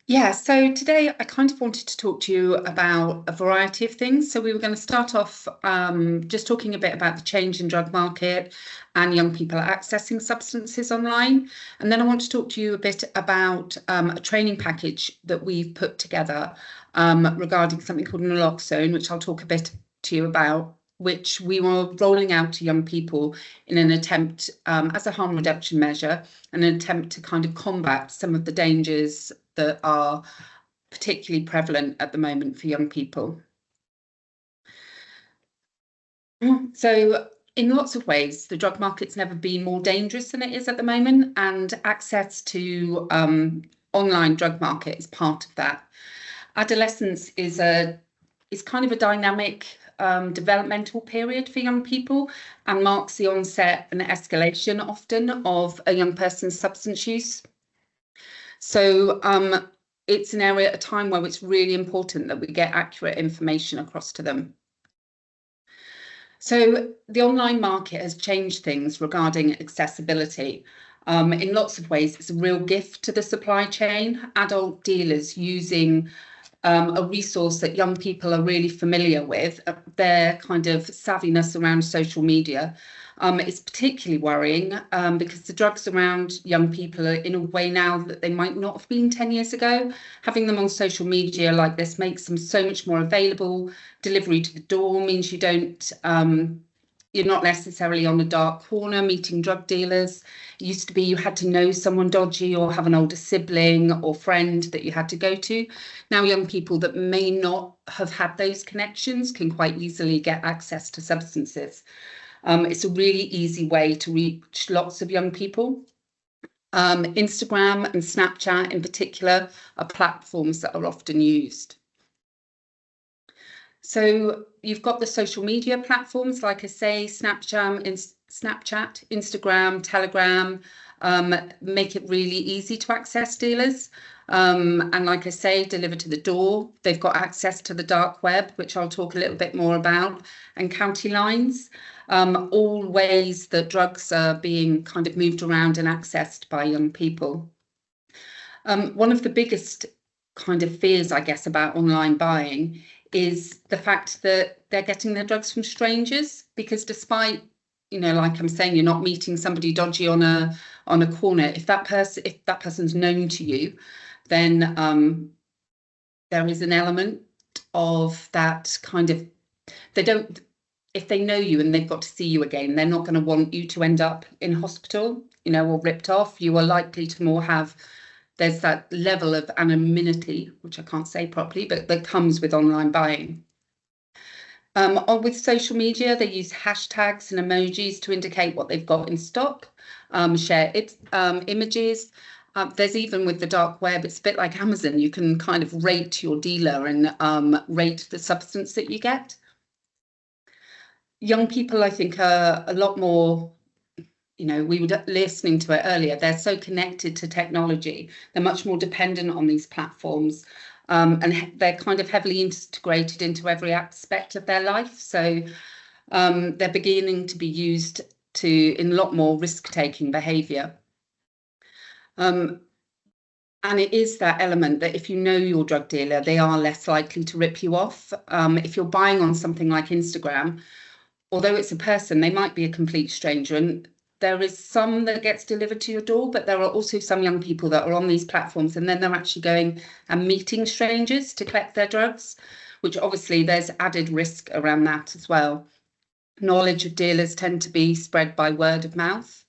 Yeah, so today I kind of wanted to talk to you about a variety of things. So we were going to start off just talking a bit about the change in drug market and young people accessing substances online. And then I want to talk to you a bit about a training package that we've put together regarding something called naloxone, which I'll talk a bit to you about, which we were rolling out to young people in an attempt as a harm reduction measure, an attempt to kind of combat some of the dangers that are particularly prevalent at the moment for young people. So in lots of ways, the drug market's never been more dangerous than it is at the moment, and access to online drug market is part of that. Adolescence is kind of a dynamic developmental period for young people and marks the onset and escalation often of a young person's substance use. So it's an area at a time where it's really important that we get accurate information across to them. So the online market has changed things regarding accessibility. In lots of ways, it's a real gift to the supply chain. Adult dealers using a resource that young people are really familiar with, their kind of savviness around social media. It's particularly worrying because the drugs around young people are in a way now that they might not have been 10 years ago. Having them on social media like this makes them so much more available. Delivery to the door means you're not necessarily on a dark corner meeting drug dealers. It used to be you had to know someone dodgy or have an older sibling or friend that you had to go to. Now young people that may not have had those connections can quite easily get access to substances. It's a really easy way to reach lots of young people. Instagram and Snapchat in particular are platforms that are often used. So you've got the social media platforms, like I say, Snapchat, Instagram, Telegram, make it really easy to access dealers. And like I say, deliver to the door. They've got access to the dark web, which I'll talk a little bit more about, and county lines, all ways that drugs are being kind of moved around and accessed by young people. One of the biggest kind of fears, I guess, about online buying is the fact that they're getting their drugs from strangers, because despite, like I'm saying, you're not meeting somebody dodgy on a corner. If that person's known to you, then there is an element of that kind of, if they know you and they've got to see you again, they're not going to want you to end up in hospital, or ripped off. You are likely to more have, there's that level of anonymity, which I can't say properly, but that comes with online buying. With social media, they use hashtags and emojis to indicate what they've got in stock, share images. There's even with the dark web, it's a bit like Amazon. You can kind of rate your dealer and rate the substance that you get. Young people, I think, are a lot more, we were listening to it earlier, they're so connected to technology. They're much more dependent on these platforms. And they're kind of heavily integrated into every aspect of their life. So they're beginning to be used in a lot more risk-taking behaviour. And it is that element that if you know your drug dealer, they are less likely to rip you off. If you're buying on something like Instagram, although it's a person, they might be a complete stranger. And there is some that gets delivered to your door, but there are also some young people that are on these platforms and then they're actually going and meeting strangers to collect their drugs, which obviously there's added risk around that as well. Knowledge of dealers tend to be spread by word of mouth.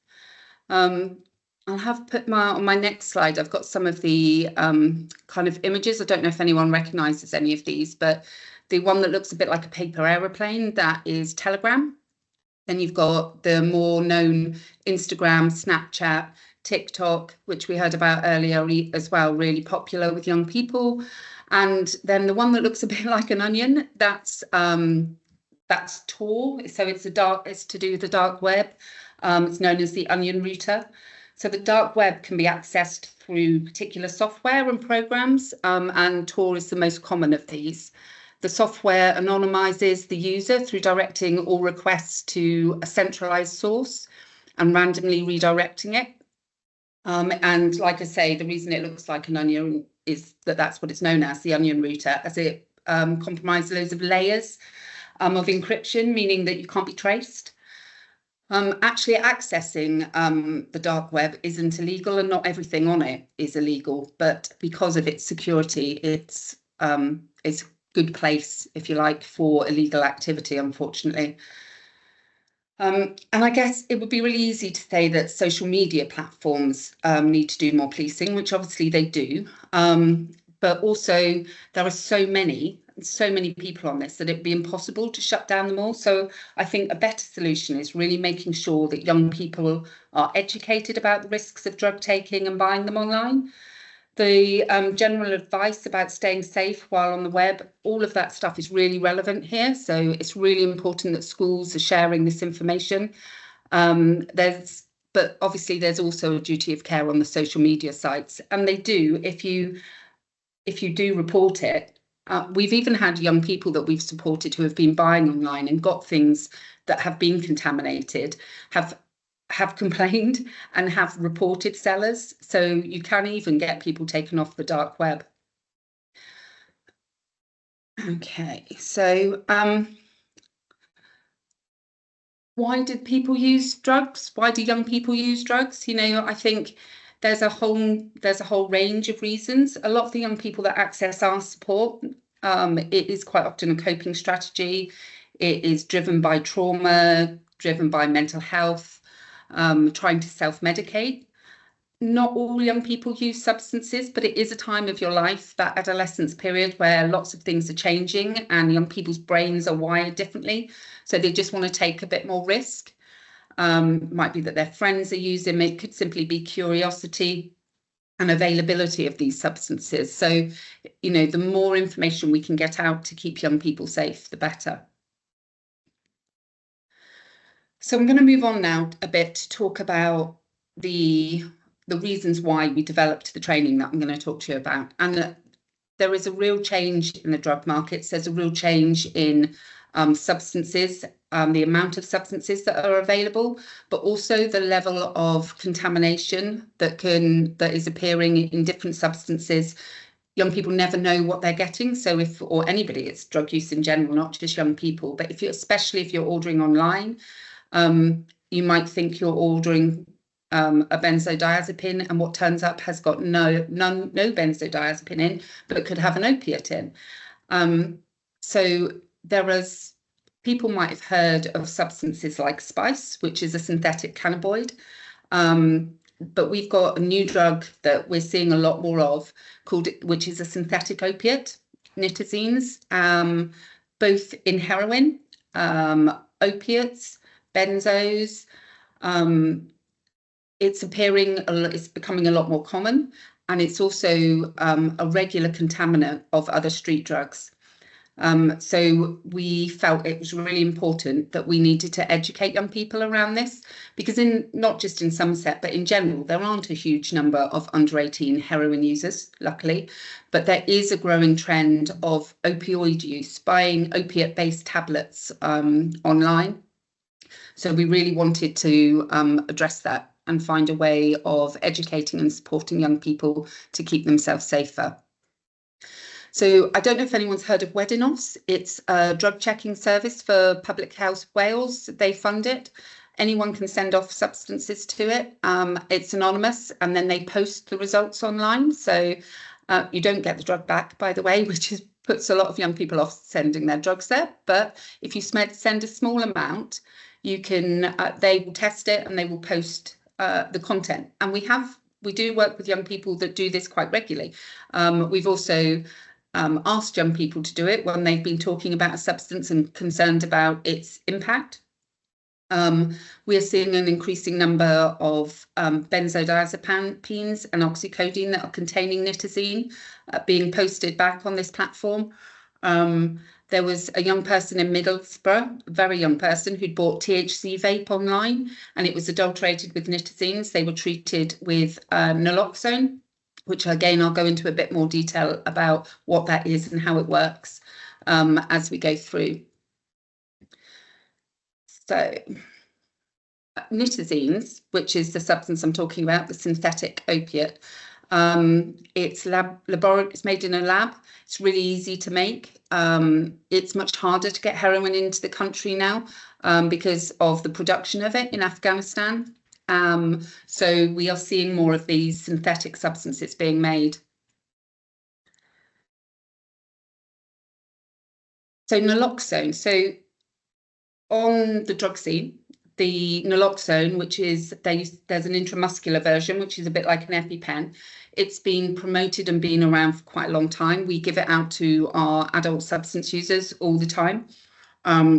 I'll have put on my next slide, I've got some of the kind of images. I don't know if anyone recognises any of these, but the one that looks a bit like a paper aeroplane, that is Telegram. Then you've got the more known Instagram, Snapchat, TikTok, which we heard about earlier as well, really popular with young people. And then the one that looks a bit like an onion, that's Tor. So it's to do with the dark web. It's known as the onion router. So the dark web can be accessed through particular software and programs, and Tor is the most common of these. The software anonymizes the user through directing all requests to a centralized source and randomly redirecting it. And like I say, the reason it looks like an onion is that that's what it's known as, the onion router, as it compromises loads of layers of encryption, meaning that you can't be traced. Actually accessing the dark web isn't illegal, and not everything on it is illegal, but because of its security, it's a good place, if you like, for illegal activity, unfortunately. And I guess it would be really easy to say that social media platforms need to do more policing, which obviously they do. But also there are so many people on this that it'd be impossible to shut down them all. So I think a better solution is really making sure that young people are educated about the risks of drug taking and buying them online. The general advice about staying safe while on the web, all of that stuff is really relevant here. So it's really important that schools are sharing this information. But obviously there's also a duty of care on the social media sites, and they do, if you do report it. We've even had young people that we've supported who have been buying online and got things that have been contaminated, have complained and have reported sellers. So you can even get people taken off the dark web. Okay, so why did people use drugs? Why do young people use drugs? You know, I think there's a whole range of reasons. A lot of the young people that access our support, it is quite often a coping strategy. It is driven by trauma, driven by mental health, trying to self-medicate. Not all young people use substances, but it is a time of your life, that adolescence period, where lots of things are changing and young people's brains are wired differently. So they just want to take a bit more risk. Might be that their friends are using it, could simply be curiosity and availability of these substances. So, you know, the more information we can get out to keep young people safe, the better. So I'm going to move on now a bit to talk about the reasons why we developed the training that I'm going to talk to you about. And there is a real change in the drug markets. There's a real change in substances, the amount of substances that are available, but also the level of contamination that is appearing in different substances. Young people never know what they're getting. So or anybody, it's drug use in general, not just young people, but especially if you're ordering online, you might think you're ordering a benzodiazepine, and what turns up has got no benzodiazepine in, but could have an opiate in. So people might have heard of substances like spice, which is a synthetic cannabinoid. But we've got a new drug that we're seeing a lot more of, which is a synthetic opiate, nitazines, both in heroin, opiates, benzos. It's becoming a lot more common, and it's also a regular contaminant of other street drugs. So we felt it was really important that we needed to educate young people around this, because not just in Somerset, but in general, there aren't a huge number of under 18 heroin users, luckily, but there is a growing trend of opioid use, buying opiate-based tablets online. So we really wanted to address that and find a way of educating and supporting young people to keep themselves safer. So I don't know if anyone's heard of Wedinos. It's a drug checking service for Public Health Wales. They fund it. Anyone can send off substances to it. It's anonymous, and then they post the results online. So you don't get the drug back, by the way, which puts a lot of young people off sending their drugs there. But if you send a small amount, you can. They will test it and they will post the content. And we do work with young people that do this quite regularly. We've also asked young people to do it when they've been talking about a substance and concerned about its impact. We're seeing an increasing number of benzodiazepines and oxycodone that are containing nitazene being posted back on this platform. There was a young person in Middlesbrough, a very young person, who'd bought THC vape online, and it was adulterated with nitazines. They were treated with naloxone, which again, I'll go into a bit more detail about what that is and how it works as we go through. So nitazines, which is the substance I'm talking about, the synthetic opiate. It's made in a lab. It's really easy to make. It's much harder to get heroin into the country now because of the production of it in Afghanistan. So we are seeing more of these synthetic substances being made. So naloxone. So on the drug scene, the naloxone, which is there's an intramuscular version, which is a bit like an EpiPen. It's been promoted and been around for quite a long time. We give it out to our adult substance users all the time.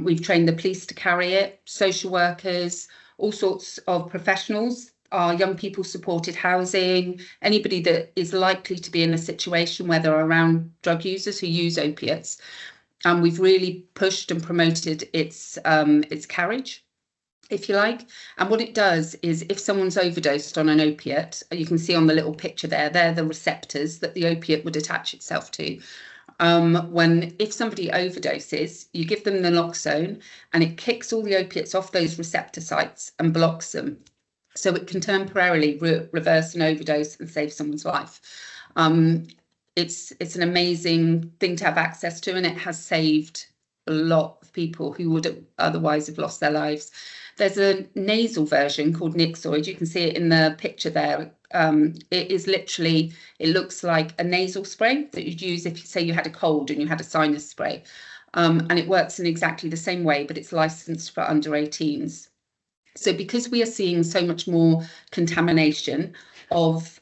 We've trained the police to carry it, social workers, all sorts of professionals, our young people supported housing, anybody that is likely to be in a situation where they're around drug users who use opiates. We've really pushed and promoted its carriage, if you like. And what it does is if someone's overdosed on an opiate, you can see on the little picture there, they're the receptors that the opiate would attach itself to. If somebody overdoses, you give them naloxone and it kicks all the opiates off those receptor sites and blocks them. So it can temporarily reverse an overdose and save someone's life. It's an amazing thing to have access to, and it has saved a lot of people who would otherwise have lost their lives. There's a nasal version called Nixoid. You can see it in the picture there. It is literally, it looks like a nasal spray that you'd use if you say you had a cold and you had a sinus spray. And it works in exactly the same way, but it's licensed for under 18s. So because we are seeing so much more contamination of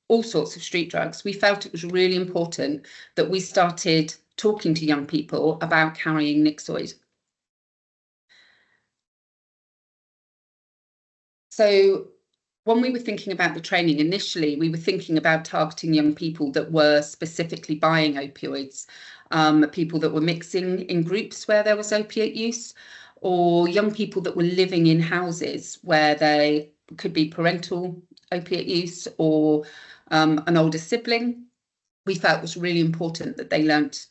all sorts of street drugs, we felt it was really important that we started talking to young people about carrying Nixoid. So when we were thinking about the training, initially, we were thinking about targeting young people that were specifically buying opioids, people that were mixing in groups where there was opiate use, or young people that were living in houses where they could be parental opiate use or an older sibling. We felt it was really important that they learnt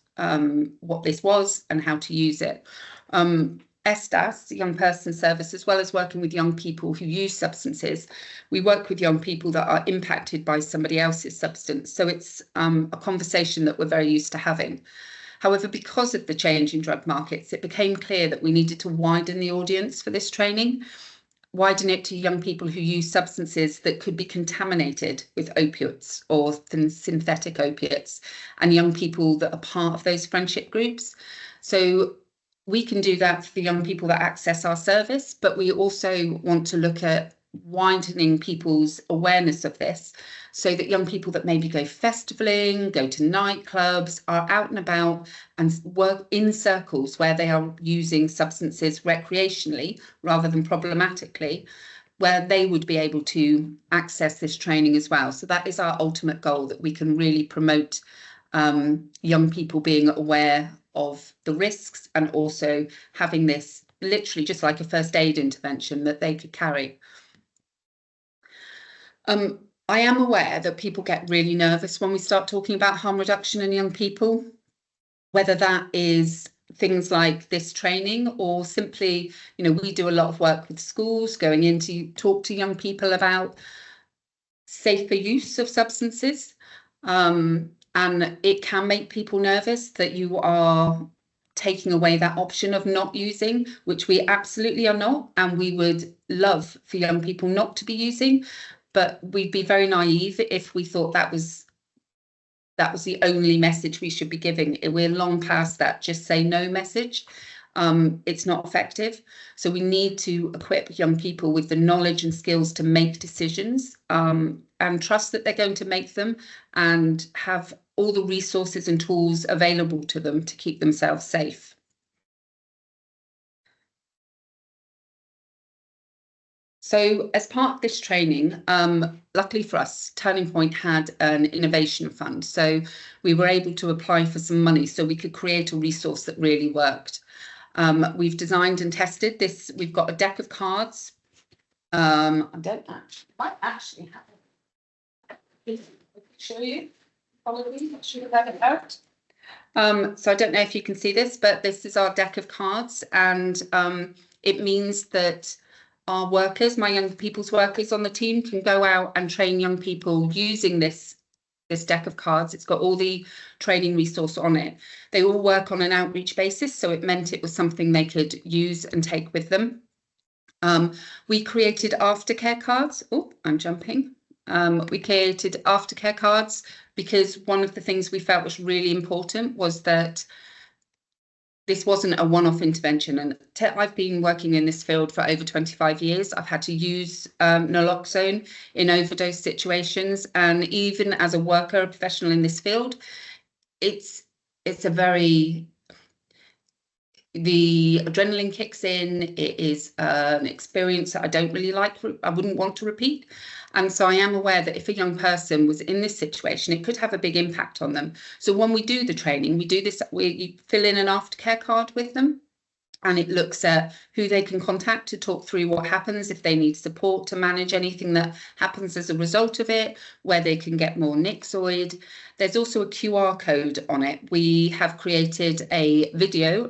what this was and how to use it. SDAS, the Young Person Service, as well as working with young people who use substances, we work with young people that are impacted by somebody else's substance. So it's a conversation that we're very used to having. However, because of the change in drug markets, it became clear that we needed to widen the audience for this training, widen it to young people who use substances that could be contaminated with opiates or synthetic opiates, and young people that are part of those friendship groups. So we can do that for the young people that access our service, but we also want to look at widening people's awareness of this so that young people that maybe go festivaling, go to nightclubs, are out and about and work in circles where they are using substances recreationally rather than problematically, where they would be able to access this training as well. So that is our ultimate goal, that we can really promote young people being aware of the risks and also having this literally just like a first aid intervention that they could carry. I am aware that people get really nervous when we start talking about harm reduction in young people, whether that is things like this training or simply, we do a lot of work with schools going in to talk to young people about safer use of substances. And it can make people nervous that you are taking away that option of not using, which we absolutely are not. And we would love for young people not to be using, but we'd be very naive if we thought that was the only message we should be giving. We're long past that just say no message. It's not effective. So we need to equip young people with the knowledge and skills to make decisions and trust that they're going to make them and have all the resources and tools available to them to keep themselves safe. So as part of this training, luckily for us, Turning Point had an innovation fund. So we were able to apply for some money so we could create a resource that really worked. We've designed and tested this. We've got a deck of cards. I might actually have it. I can show you. Probably I should have had it out. So I don't know if you can see this, but this is our deck of cards, and it means that our workers, my young people's workers on the team, can go out and train young people using this deck of cards. It's got all the training resource on it. They all work on an outreach basis, so it meant it was something they could use and take with them. We created aftercare cards. Oh, I'm jumping. We created aftercare cards because one of the things we felt was really important was that this wasn't a one-off intervention. And I've been working in this field for over 25 years. I've had to use naloxone in overdose situations. And even as a worker, a professional in this field, it's a very, the adrenaline kicks in. It is an experience that I don't really like. I wouldn't want to repeat. And so I am aware that if a young person was in this situation, it could have a big impact on them. So when we do the training, we fill in an aftercare card with them, and it looks at who they can contact to talk through what happens if they need support to manage anything that happens as a result of it, where they can get more Nixoid. There's also a QR code on it. We have created a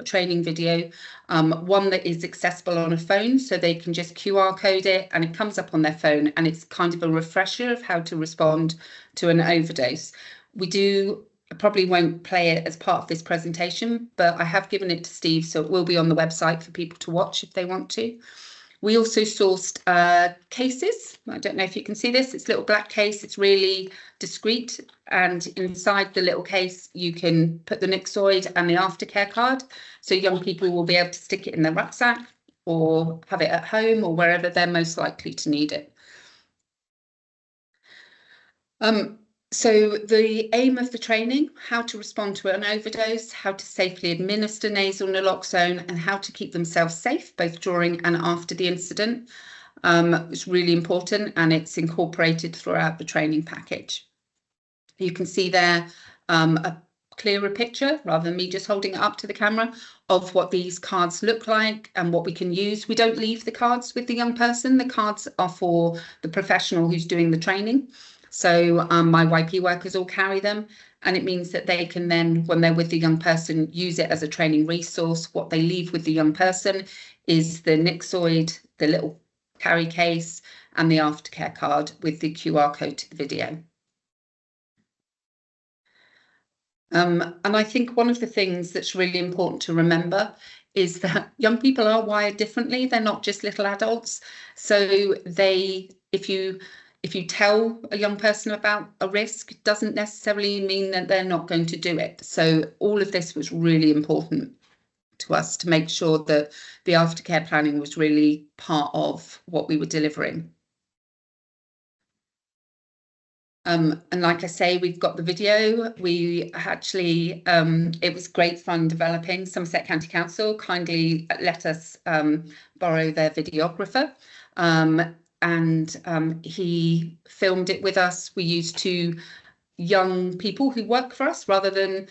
training video, one that is accessible on a phone, so they can just QR code it and it comes up on their phone, and it's kind of a refresher of how to respond to an overdose. I probably won't play it as part of this presentation, but I have given it to Steve, so it will be on the website for people to watch if they want to. We also sourced cases. I don't know if you can see this. It's a little black case. It's really discreet. And inside the little case, you can put the Nixoid and the aftercare card. So young people will be able to stick it in their rucksack or have it at home or wherever they're most likely to need it. So the aim of the training, how to respond to an overdose, how to safely administer nasal naloxone, and how to keep themselves safe both during and after the incident, is really important, and it's incorporated throughout the training package. You can see there a clearer picture, rather than me just holding it up to the camera, of what these cards look like and what we can use. We don't leave the cards with the young person. The cards are for the professional who's doing the training. So my YP workers all carry them, and it means that they can then, when they're with the young person, use it as a training resource. What they leave with the young person is the Nixoid, the little carry case, and the aftercare card with the QR code to the video. And I think one of the things that's really important to remember is that young people are wired differently. They're not just little adults. So if you tell a young person about a risk, it doesn't necessarily mean that they're not going to do it. So all of this was really important to us to make sure that the aftercare planning was really part of what we were delivering. And like I say, we've got the video. We actually, it was great fun developing. Somerset County Council kindly let us borrow their videographer. And he filmed it with us. We used 2 young people who work for us rather than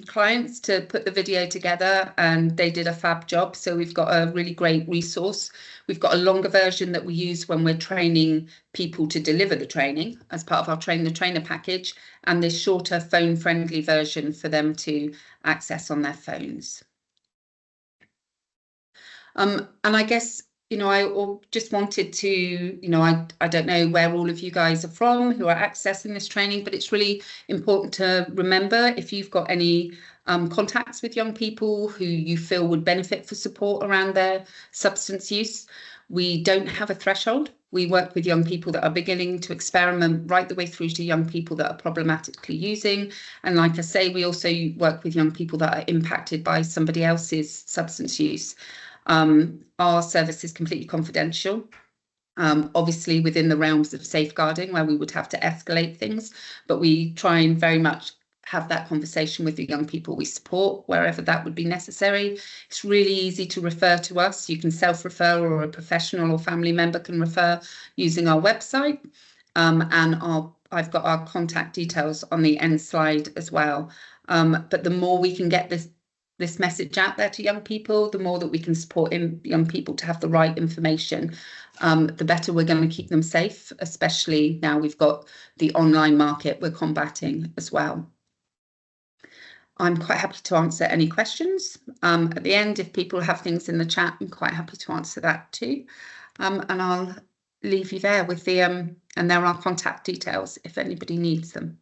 clients to put the video together, and they did a fab job. So we've got a really great resource. We've got a longer version that we use when we're training people to deliver the training as part of our train the trainer package, and this shorter phone friendly version for them to access on their phones. And I guess, I just wanted to, I don't know where all of you guys are from who are accessing this training, but it's really important to remember, if you've got any contacts with young people who you feel would benefit for support around their substance use, we don't have a threshold. We work with young people that are beginning to experiment right the way through to young people that are problematically using. And like I say, we also work with young people that are impacted by somebody else's substance use. Our service is completely confidential, obviously within the realms of safeguarding, where we would have to escalate things, but we try and very much have that conversation with the young people we support wherever that would be necessary. It's really easy to refer to us. You can self-refer, or a professional or family member can refer using our website, and I've got our contact details on the end slide as well. But the more we can get this message out there to young people, the more that we can support young people to have the right information, the better we're going to keep them safe, especially now we've got the online market we're combating as well. I'm quite happy to answer any questions at the end. If people have things in the chat, I'm quite happy to answer that too. And I'll leave you there with the and there are contact details if anybody needs them.